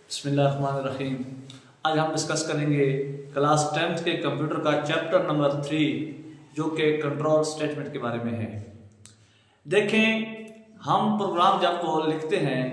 बिस्मिल्लाहिर्रहमानिर्रहीम। आज हम डिस्कस करेंगे क्लास 10th के कंप्यूटर का चैप्टर नंबर 3 जो कि कंट्रोल स्टेटमेंट के बारे में है। देखें, हम प्रोग्राम जब को लिखते हैं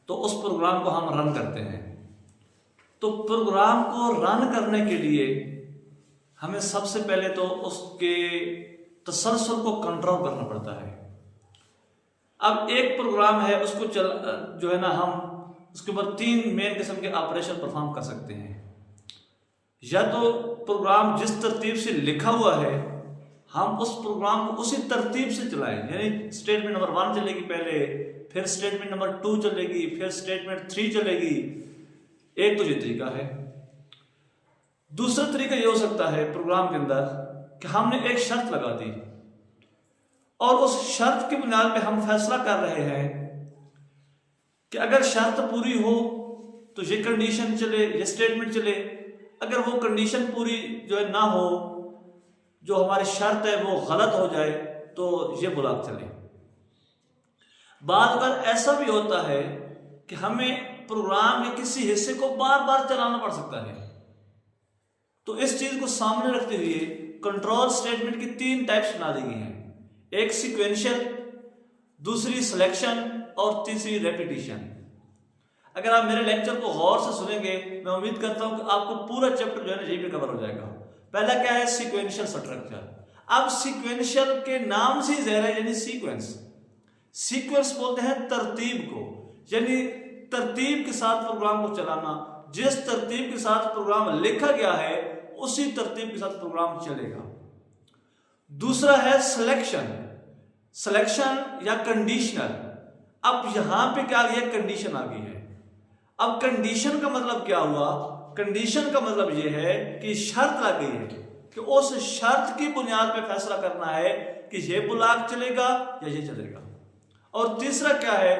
तो उस प्रोग्राम को हम रन करते हैं। तो प्रोग्राम को रन करने के लिए हमें सबसे पहले तो उसके तसलसल को कंट्रोल करना पड़ता है। अब एक प्रोग्राम है, उसको जो है ना, हम उसके ऊपर 3 मेन किस्म के ऑपरेशन परफॉर्म कर सकते हैं। या तो प्रोग्राम जिस तरतीब से लिखा हुआ है हम उस प्रोग्राम को उसी तरतीब से चलाएं, यानी स्टेटमेंट नंबर 1 चलेगी पहले, फिर स्टेटमेंट नंबर 2 चलेगी, फिर स्टेटमेंट 3 चलेगी। एक तो ये तरीका है। दूसरा तरीका ये हो सकता है प्रोग्राम के अंदर कि हमने एक शर्त लगा दी और उस शर्त की बुनियाद पे हम फैसला कर रहे हैं कि अगर शर्त पूरी हो तो ये कंडीशन चले, ये स्टेटमेंट चले। अगर वो कंडीशन पूरी जो है ना हो, जो हमारी शर्त है वो गलत हो जाए, तो ये ब्लॉक चले। बाद अगर ऐसा भी होता है कि हमें प्रोग्राम के किसी हिस्से को बार बार चलाना पड़ सकता है, तो इस चीज को सामने रखते हुए कंट्रोल स्टेटमेंट की 3 टाइप्स बना दी गई हैं। एक सीक्वेंशियल, दूसरी सिलेक्शन और तीसरी रेपिटेशन। अगर आप मेरे लेक्चर को गौर से सुनेंगे, मैं उम्मीद करता हूं कि आपको पूरा चैप्टर जो है ना यहीं पे कवर हो जाएगा। पहला क्या है? Sequential structure. अब सीक्वेंशियल के नाम से ही ज़ाहिर है, यानी सीक्वेंस। सीक्वेंस बोलते हैं तरतीब को, यानी तरतीब के साथ प्रोग्राम को चलाना। जिस तरतीब के साथ प्रोग्राम लिखा गया है उसी तरतीब के साथ प्रोग्राम चलेगा। दूसरा है सिलेक्शन, सिलेक्शन या कंडीशनल। अब यहां पे क्या आ गया? कंडीशन आ गई है। अब कंडीशन का मतलब क्या हुआ? कंडीशन का मतलब यह है कि शर्त लग गई है कि उस शर्त की बुनियाद पे फैसला करना है कि ये ब्लॉक चलेगा या ये चलेगा। और तीसरा क्या है?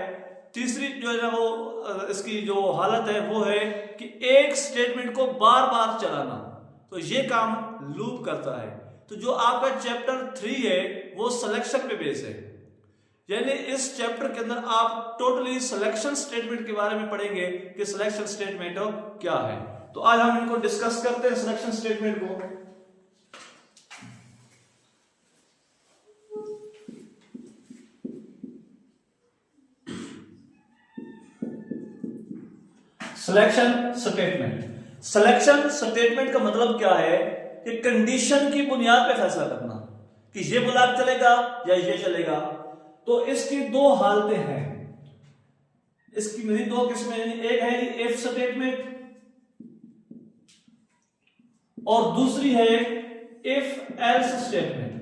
तीसरी जो है ना वो इसकी जो हालत है वो है कि एक स्टेटमेंट को बार बार चलाना। तो ये काम लूप करता है। तो जो आपका चैप्टर 3 है वो सिलेक्शन पे बेस है, यानी इस चैप्टर के अंदर आप टोटली सिलेक्शन स्टेटमेंट के बारे में पढ़ेंगे कि सिलेक्शन स्टेटमेंट क्या है। तो आज हम इनको डिस्कस करते हैं, सिलेक्शन स्टेटमेंट को। Selection statement. सिलेक्शन स्टेटमेंट का मतलब क्या है कि कंडीशन की बुनियाद पे फैसला करना कि ये ब्लॉक चलेगा या ये चलेगा। तो इसकी 2 हालतें हैं, इसकी मेरी 2 किस्में। एक है इफ स्टेटमेंट और दूसरी है इफ एल्स स्टेटमेंट।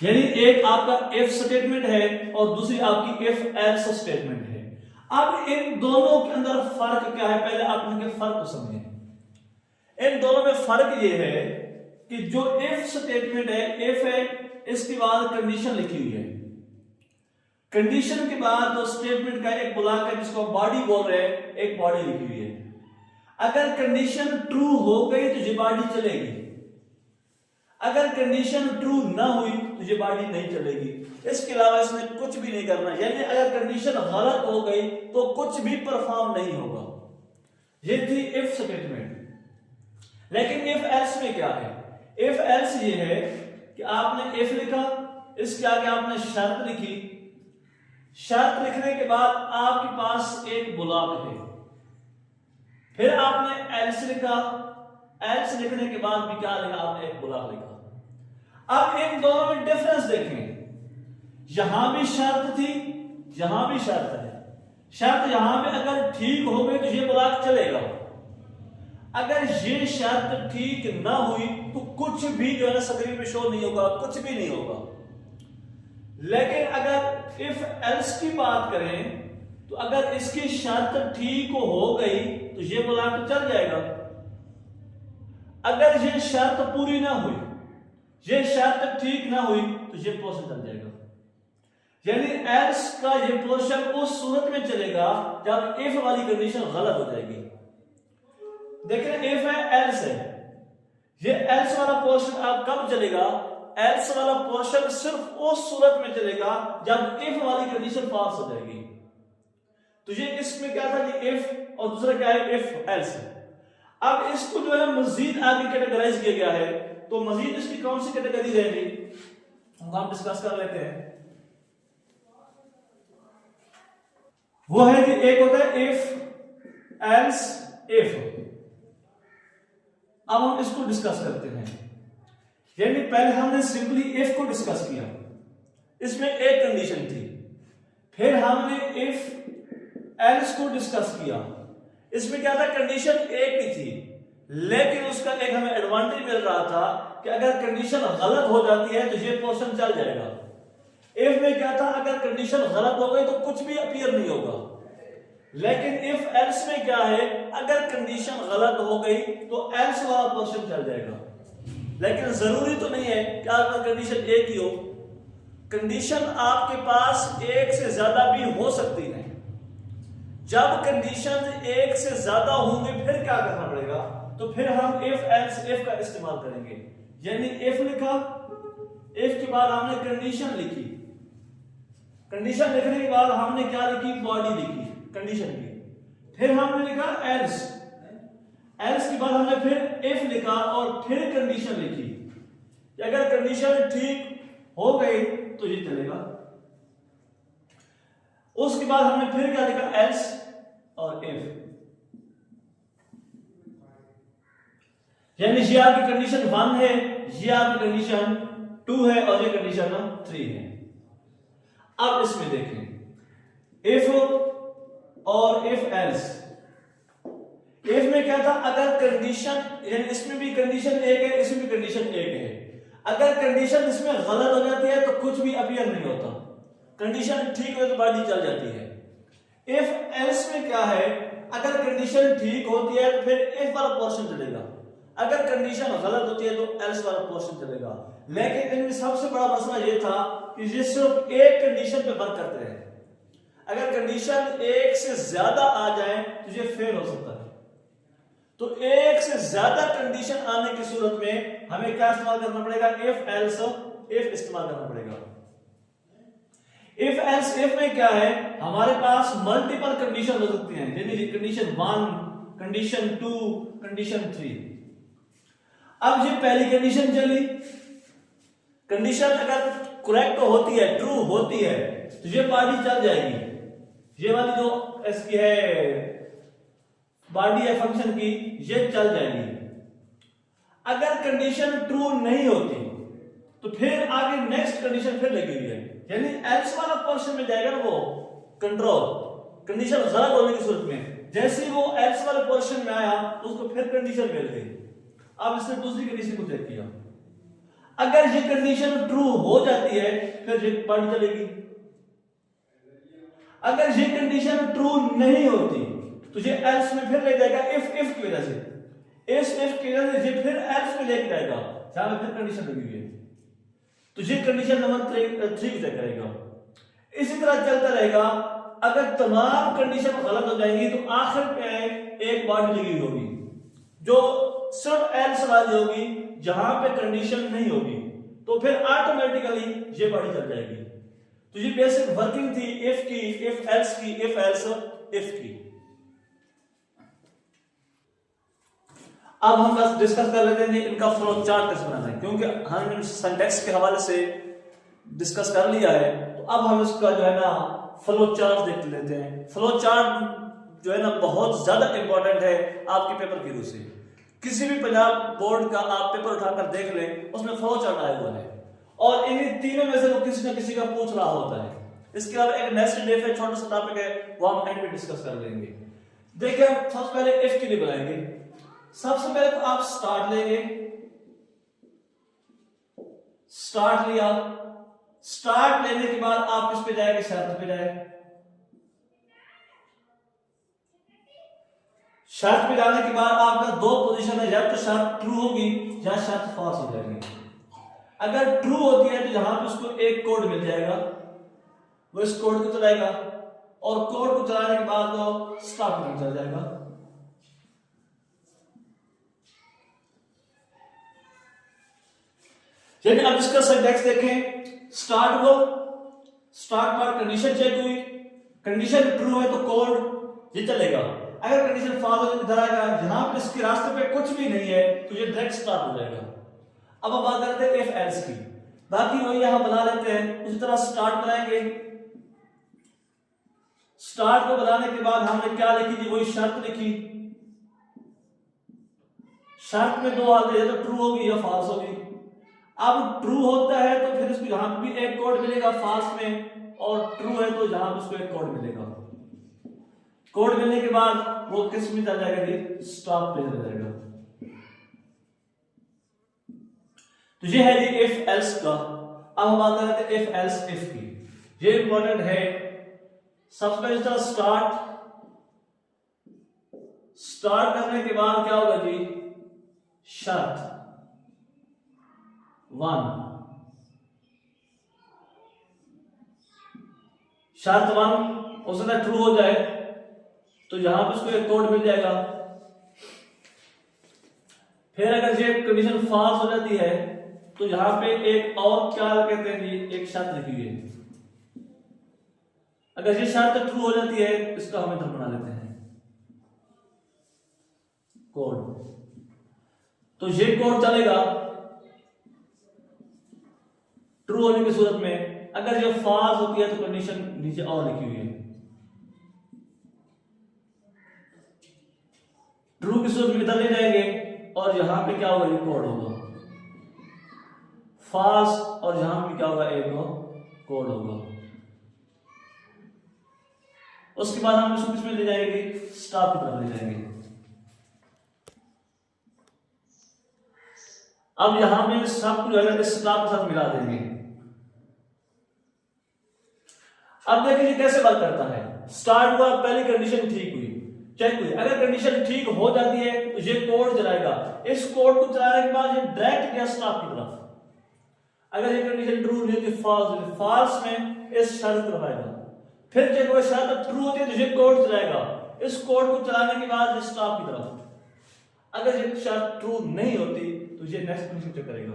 यानी एक आपका इफ स्टेटमेंट है और दूसरी आपकी इफ एल्स स्टेटमेंट है। अब इन दोनों के अंदर फर्क क्या है? पहले आप इनके फर्क को समझें। इन दोनों में फर्क यह है कि जो इफ स्टेटमेंट है, इफ है, इसके बाद कंडीशन लिखी हुई है। कंडीशन के बाद जो स्टेटमेंट का एक ब्लॉक है जिसको बॉडी बोल रहे हैं, एक बॉडी लिखी हुई है। अगर कंडीशन ट्रू हो गई तो ये बॉडी चलेगी, अगर कंडीशन ट्रू ना हुई तो ये बॉडी नहीं चलेगी। इसके अलावा इसने कुछ भी नहीं करना, यानी अगर कंडीशन गलत हो गई तो कुछ भी परफॉर्म नहीं होगा। ये थी इफ स्टेटमेंट। लेकिन इफ एल्स में क्या है? इफ एल्स ये है कि आपने इफ लिखा, इसके आगे आपने शर्त लिखी। शर्त लिखने के बाद आपके पास एक ब्लॉक है, फिर आपने एल्स लिखा। एल्स लिखने के बाद भी क्या लिखा? आपने एक ब्लॉक लिखा। अब इन दोनों में डिफरेंस देखें। यहां भी शर्त थी, यहां भी शर्त है। शर्त यहां पे अगर ठीक हो गई तो ये ब्लॉक चलेगा। अगर ये शर्त ठीक ना हुई तो कुछ भी जो है ना स्क्रीन पे शो नहीं होगा, कुछ भी नहीं होगा। लेकिन अगर इफ एल्स की बात करें तो अगर इसकी शर्त ठीक हो गई तो ये ब्लॉक चल जाएगा। अगर ये शर्त पूरी ना हुई, ये शर्त ठीक ना हुई तो ये पोर्शन चल जाएगा। यानी एल्स का ये पोर्शन उस सूरत में चलेगा जब इफ वाली कंडीशन गलत हो जाएगी। देखिए इफ है, एल्स है, ये एल्स वाला पोर्शन अब कब चलेगा? एल्स वाला पोर्शन सिर्फ उस सूरत में चलेगा जब इफ वाली कंडीशन पास हो जाएगी। तो ये इसमें क्या था कि इफ और दूसरा क्या है इफ एल्स। अब इसको जो है मजीद आगे कैटेगराइज किया गया है, तो मजीद इसकी कौन सी कैटेगरी रहेगी हम डिस्कस कर लेते हैं। वो है कि एक होता है इफ एल्स इफ। अब हम इसको डिस्कस करते हैं। यानी पहले हमने सिंपली इफ को डिस्कस किया, इसमें एक कंडीशन थी। फिर हमने इफ एल्स को डिस्कस किया, इसमें क्या था कंडीशन एक ही थी, लेकिन उसका एक हमें एडवांटेज मिल रहा था कि अगर कंडीशन गलत हो जाती है तो ये पोर्शन चल जाएगा। इफ में क्या था अगर कंडीशन गलत हो गई तो कुछ भी अपीयर नहीं होगा, लेकिन इफ एल्स में क्या है अगर कंडीशन गलत हो गई तो एल्स वाला पोर्शन चल जाएगा। लेकिन जरूरी तो नहीं है कि आपका कंडीशन एक ही हो, कंडीशन आपके पास एक से ज्यादा भी हो सकती है। जब कंडीशन एक से ज्यादा होंगे फिर क्या करना पड़ेगा, तो फिर हम इफ एल्स इफ का इस्तेमाल करेंगे। यानी इफ लिखा, इफ के बाद हमने कंडीशन लिखी, कंडीशन लिखने के बाद हमने क्या लिखी बॉडी लिखी कंडीशन की, फिर हमने लिखा एल्स, एल्स के बाद हमने फिर इफ लिखा और फिर कंडीशन लिखी। अगर कंडीशन ठीक हो गई तो ये चलेगा। उसके बाद हमने फिर क्या लिखा एल्स और इफ। यानी ये आपकी कंडीशन 1 है, ये आपकी कंडीशन 2 है और ये कंडीशन 3 है। अब इसमें देखें इफ और इफ एल्स। इफ में क्या था अगर कंडीशन, यानी इसमें भी कंडीशन एक है इसमें भी कंडीशन एक है, अगर कंडीशन इसमें गलत हो जाती है तो कुछ भी अपीयर नहीं होता, कंडीशन ठीक हो तो बाडी चल जाती है। इफ एल्स में क्या है अगर कंडीशन ठीक होती है तो फिर इफ वाला पोर्शन चलेगा, अगर कंडीशन गलत होती है तो एल्स वाला पोर्शन चलेगा। लेकिन इनमें सबसे बड़ा मसला यह था कि ये सिर्फ एक कंडीशन पे वर्क करते हैं। अगर कंडीशन एक से ज्यादा आ जाए तो ये फेल हो सकता है। तो एक से ज्यादा कंडीशन आने की सूरत में हमें क्या इस्तेमाल करना पड़ेगा, इफ एल्स इफ इस्तेमाल करना पड़ेगा। इफ एल्स इफ में क्या है हमारे पास मल्टीपल कंडीशन हो सकती हैं, जैसे कंडीशन 1, कंडीशन 2, कंडीशन 3। अब ये पहली कंडीशन चली, कंडीशन अगर करेक्ट होती है, ट्रू होती है तो ये बॉडी चल जाएगी। ये वाली जो इसकी है बॉडी है फंक्शन की, ये चल जाएगी। अगर कंडीशन ट्रू नहीं होती तो फिर आगे नेक्स्ट कंडीशन फिर लगी हुई है, यानी एल्स वाला पोर्शन में जाएगा ना वो कंट्रोल, कंडीशन गलत होने की सूरत में। जैसे ही वो एल्स वाले पोर्शन में आया तो उसको फिर कंडीशन मिल गई। अब इसने दूसरी कंडीशन को चेक किया, अगर ये कंडीशन ट्रू हो जाती है फिर ये बॉडी चलेगी। अगर ये कंडीशन ट्रू नहीं होती तो ये एल्स में फिर ले जाएगा इफ की वजह से, इफ की वजह से ये फिर एल्स में लेके जाएगा जहां फिर कंडीशन लगी हुई है, तो ये कंडीशन नंबर 3 को चेक करेगा। इसी तरह चलता रहेगा। अगर तमाम कंडीशन गलत हो जाएंगी तो आखिर पे एक बॉडी लगी होगी जो सिर्फ एल्स वाली होगी, जहां पे कंडीशन नहीं होगी, तो फिर ऑटोमेटिकली ये बॉडी चल जाएगी। तो ये बेसिक वर्किंग थी इफ की, इफ एल्स की, इफ एल्स इफ की। अब हम बस डिस्कस कर लेते हैं इनका फ्लो चार्ट कैसे बनाना है, क्योंकि हमने सिंटैक्स के हवाले से डिस्कस कर लिया है। तो अब हम इसका जो है ना फ्लो चार्ट देख लेते हैं। फ्लो चार्ट जो है ना बहुत ज्यादा इंपॉर्टेंट है आपके पेपर की रूप से। किसी भी पंजाब बोर्ड का आप पेपर उठाकर देख लें, उसमें फ्लो चार्ट आया हुआ है और इन तीनों में से वो किसी ना किसी का पूछ रहा होता है। इसके अलावा एक नेक्स्ट डे पे छोटा सा टॉपिक है, वो हम एंड पे डिस्कस कर लेंगे। देखिए हम सबसे पहले इफ के लिए बनाएंगे। सबसे पहले तो आप स्टार्ट लेंगे, स्टार्ट लिया, स्टार्ट लेने के बाद आप इस पे जाएंगे, शर्त पे जाएंगे। शर्त पे जाने के बाद आपका दो पोजीशन है, या तो शर्त ट्रू होगी या शर्त फॉल्स हो जाएगी। अगर ट्रू होती है तो यहां पे उसको एक कोड मिल जाएगा, वो इस कोड को चलाएगा और कोड को चलाने के बाद वो स्टॉप में चल जाएगा। यानी अब इसका सिंटैक्स देखें, स्टार्ट को स्टार्ट पर कंडीशन चेक हुई, कंडीशन ट्रू है तो कोड ये चलेगा, अगर कंडीशन फॉल्स है तो इधर आएगा, जहां पे इसके रास्ते पे कुछ भी नहीं है तो ये डायरेक्ट स्टार्ट हो जाएगा। अब हम बात करते हैं इफ एल्स की, बाकी वही यहां बना लेते हैं, उसी तरह स्टार्ट बनाएंगे। स्टार्ट को बनाने के बाद हमने क्या लिखी थी, वही शर्त लिखी। शर्त में दो हालत है, तो ट्रू होगी या फॉल्स होगी। अब ट्रू होता है तो फिर इसको यहां भी एक कोड मिलेगा फॉल्स में, और ट्रू है तो यहां पर उसको एक कोड मिलेगा। कोड मिलने के बाद वो किस में चल जाएगा जी, स्टॉप पे चला जाएगा। तो ये है जी इफ एल्स का। अब हम बात करते हैं इफ एल्स इफ की, ये इंपॉर्टेंट है। सबसे पहले स्टार्ट करने के बाद क्या होगा जी, शर्त 1, शर्त 1 उसमें ट्रू हो जाए तो यहां पे उसको एक कोड मिल जाएगा। फिर अगर ये कंडीशन फॉल्स हो जाती है तो यहां पे एक और क्या कहते हैं जी, एक शर्त लिखी हुई है। अगर ये शर्त ट्रू हो जाती है इसका हम इधर बना लेते हैं कोड, तो ये कोड चलेगा ट्रू होने की सूरत में। अगर ये फॉल्स होती है तो कंडीशन नीचे और लिखी हुई है। ट्रू की सूरत में इधर ले जाएंगे और यहां पे क्या होगा, ये कोड होगा। फॉल्स और यहां पे क्या होगा, एक कोड होगा। उसके बाद हम इसको किसमें ले जाएंगे, स्टॉप की तरफ ले जाएंगे। अब यहां पे सब कुछ अलग स्टॉप के साथ मिला देंगे। अब देखिए कैसे वर्क करता है। स्टार्ट हुआ, पहली कंडीशन ठीक हुई, चेक हुई, अगर कंडीशन ठीक हो जाती है तो ये कोड चलाएगा। इस कोड को चलाने के बाद ये डायरेक्ट गया स्टॉप की तरफ। अगर ये कंडीशन ट्रू नहीं होती, फॉल्स, फॉल्स में इस शर्त को लगाएगा। फिर चेक हुआ, शर्त ट्रू होती है तो ये कोड चलाएगा। इस कोड को चलाने के बाद ये स्टॉप की तरफ। अगर ये शर्त ट्रू नहीं होती तो ये नेक्स्ट कंडीशन चेक करेगा।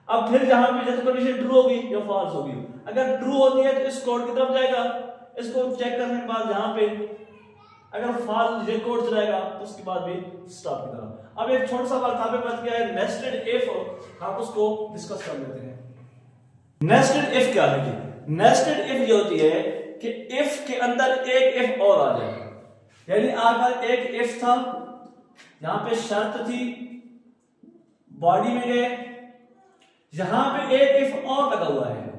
अब फिर जहां पे जैसे कंडीशन ट्रू होगी या फॉल्स होगी, अगर ट्रू होती है तो इस कोड की तरफ जाएगा। इसको चेक करने के बाद यहां पे अगर फॉल्स ये कोड चलाएगा तो उसके बाद भी स्टॉप की तरफ। अब एक छोटा सा वर्क पे बच गया है नेस्टेड इफ, हम उसको डिस्कस कर लेते हैं। नेस्टेड इफ क्या है? नेस्टेड इफ ये होती है कि इफ के अंदर एक इफ और आ जाए। यानी अगर एक इफ था, यहां पे शर्त थी, बॉडी में गए, यहां पे एक इफ और लगा हुआ है,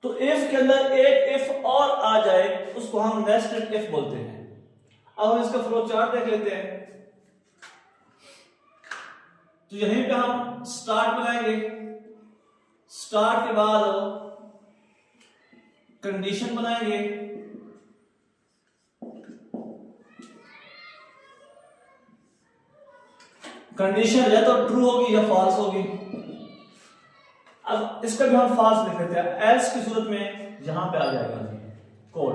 तो इफ के अंदर एक इफ और आ जाए उसको हम नेस्टेड इफ बोलते हैं। अब हम इसका फ्लो चार्ट देख लेते हैं। तो यहीं पे हम स्टार्ट बनाएंगे, स्टार्ट के बाद कंडीशन बनाएंगे, कंडीशन या तो ट्रू होगी या फॉल्स होगी। अब इसका भी हम फॉल्स लिख लेते हैं, एल्स की सूरत में यहां पे आ जाएगा कोड।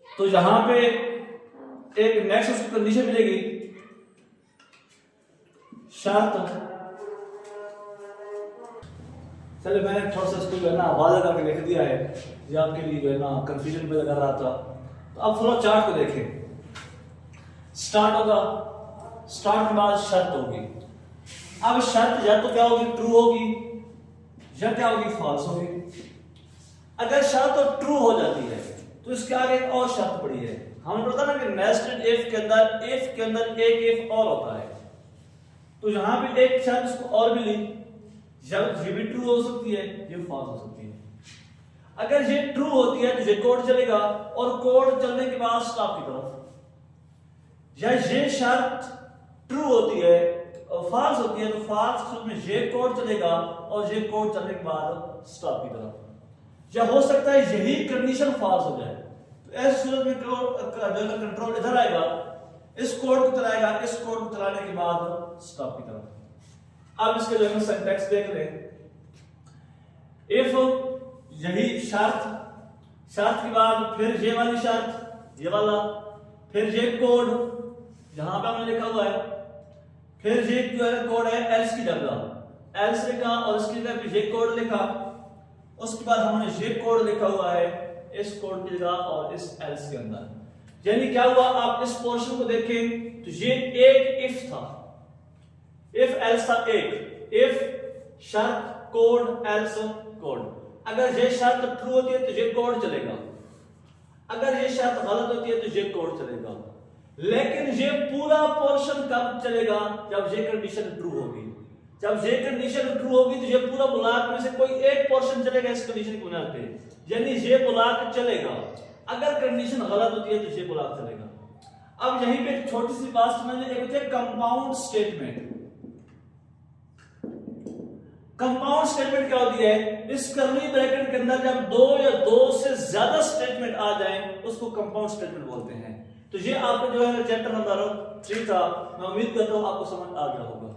तो यहां पे एक नेक्स्ट उसकी कंडीशन मिलेगी, शर्त। चलिए मैंने थोड़ा सा इसको जो है ना वादा करके लिख दिया है, ये आपके लिए जो है ना कंफ्यूजन पैदा कर रहा था। तो अब फ्लो चार्ट को देखें। स्टार्ट होगा, स्टार्ट के बाद शर्त होगी। अब शर्त या तो क्या होगी, ट्रू होगी, या क्या होगी, फॉल्स होगी। अगर शर्त तो ट्रू हो जाती है तो इसके आगे एक और शर्त पड़ी है। हमें पता ना कि नेस्टेड इफ के अंदर एक इफ और होता है, तो यहां पे एक शर्त इसको और मिली, जब ये भी ट्रू हो सकती है, ये फॉल्स हो सकती है। अगर ये ट्रू होती है तो ये कोड चलेगा, और कोड चलने के बाद स्टॉप की तरफ। या ये शर्त ट्रू होती है और फॉल्स होती है तो फॉल्स में ये कोड चलेगा, और ये कोड चलने के बाद स्टॉप की तरफ। या हो सकता है यही कंडीशन फॉल्स हो जाए, तो ऐसे सूरत में कंट्रोल इधर आएगा, इस कोड को चलाएगा, इस कोड को चलाने के बाद स्टॉप की तरफ। अब इसके जो है सिंटैक्स देख ले। इफ यही शर्त, शर्त के बाद फिर ये वाली शर्त, ये वाला, फिर ये कोड, यहां पे हमने लिखा हुआ है। फिर ये जो है कोड है एल्स की जगह एल्स लिखा और इसकी जगह ये कोड लिखा। उसके बाद हमने ये कोड लिखा हुआ है इस कोड की जगह और इस एल्स के अंदर। यानी क्या हुआ, आप इस पोर्शन को देखें तो ये एक इफ था, इफ एल्स था एक, इफ शर्त कोड एल्स कोड। अगर ये शर्त ट्रू होती है तो ये कोड चलेगा, अगर ये शर्त गलत होती है तो ये कोड चलेगा। लेकिन ये पूरा पोर्शन कब चलेगा, जब ये कंडीशन ट्रू होगी। जब ये कंडीशन ट्रू होगी तो ये पूरा ब्लॉक में से कोई एक पोर्शन चलेगा इस कंडीशन की बुनियाद पे, यानी ये ब्लॉक चलेगा। अगर कंडीशन गलत होती है तो ये ब्लॉक चलेगा। अब यहीं पे एक छोटी सी बात समझ लें, एक होती है कंपाउंड स्टेटमेंट। कंपाउंड स्टेटमेंट क्या होती है, इस कर्ली ब्रैकेट के अंदर जब दो या दो से ज्यादा स्टेटमेंट आ जाएं उसको कंपाउंड स्टेटमेंट बोलते हैं। तो ये आपको जो है चैप्टर नंबर 3 था, मैं उम्मीद करता हूं आपको समझ आ गया होगा।